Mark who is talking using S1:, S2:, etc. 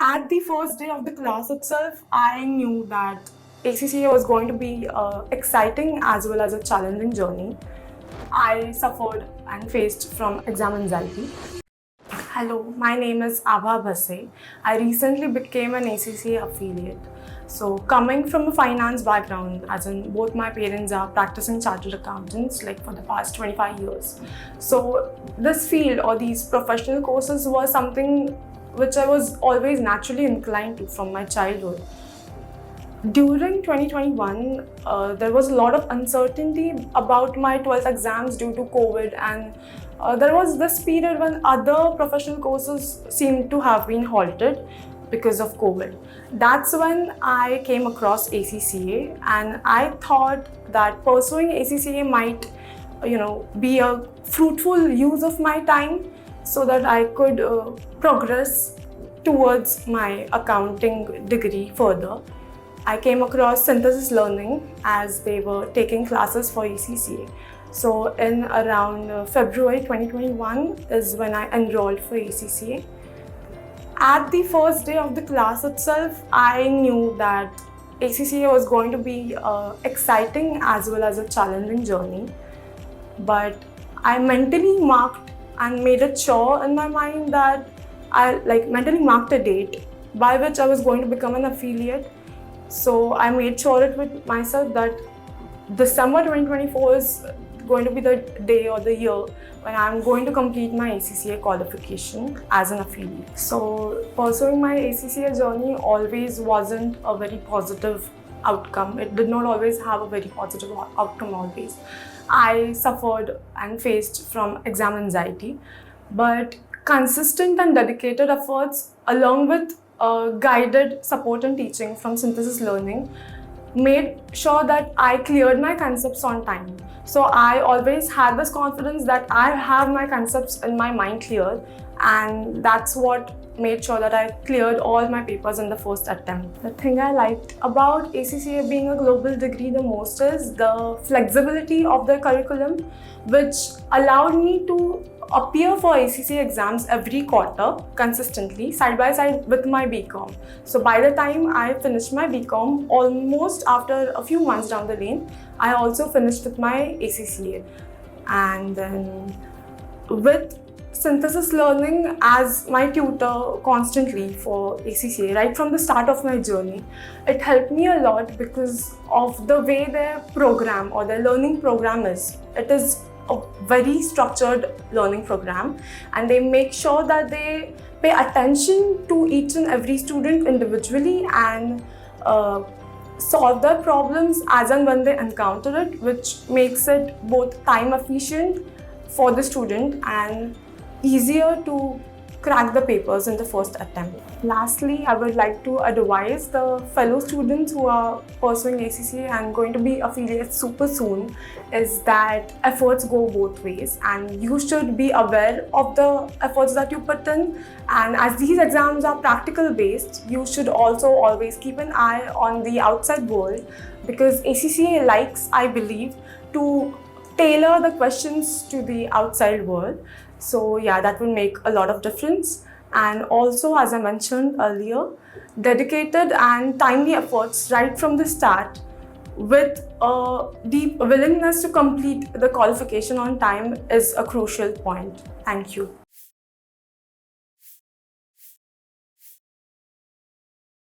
S1: At the first day of the class itself, I knew that ACCA was going to be exciting as well as a challenging journey. I suffered and faced from exam anxiety. Hello, my name is Abha Bhase. I recently became an ACCA affiliate. So coming from a finance background, as in both my parents are practicing chartered accountants like for the past 25 years. So this field or these professional courses was something which I was always naturally inclined to from my childhood. During 2021, there was a lot of uncertainty about my 12th exams due to COVID, and there was this period when other professional courses seemed to have been halted because of COVID. That's when I came across ACCA, and I thought that pursuing ACCA might, be a fruitful use of my time so that I could progress towards my accounting degree further. I came across Synthesis Learning as they were taking classes for ACCA. So in around February 2021 is when I enrolled for ACCA. At the first day of the class itself, I knew that ACCA was going to be exciting as well as a challenging journey. But I mentally marked and made it sure in my mind that I mentally marked a date by which I was going to become an affiliate. So I made sure it with myself that December 2024 is going to be the day or the year when I'm going to complete my ACCA qualification as an affiliate. So pursuing my ACCA journey always wasn't a very positive outcome. It did not always have a very positive outcome always. I suffered and faced from exam anxiety, but consistent and dedicated efforts along with guided support and teaching from Synthesis Learning made sure that I cleared my concepts on time. So I always had this confidence that I have my concepts in my mind clear, and that's what made sure that I cleared all my papers in the first attempt. The thing I liked about ACCA being a global degree the most is the flexibility of the curriculum, which allowed me to appear for ACCA exams every quarter consistently side by side with my BCom. So by the time I finished my BCom, almost after a few months down the lane, I also finished with my ACCA. And then with Synthesis Learning as my tutor constantly for ACCA, right from the start of my journey, it helped me a lot because of the way their program or their learning program is. It is a very structured learning program, and they make sure that they pay attention to each and every student individually and solve their problems as and when they encounter it, which makes it both time efficient for the student and easier to crack the papers in the first attempt. Lastly, I would like to advise the fellow students who are pursuing ACCA and going to be affiliates super soon is that efforts go both ways, and you should be aware of the efforts that you put in. And as these exams are practical based, you should also always keep an eye on the outside world, because ACCA likes, I believe, to tailor the questions to the outside world. So yeah, that will make a lot of difference. And also, as I mentioned earlier, dedicated and timely efforts right from the start with a deep willingness to complete the qualification on time is a crucial point. Thank you.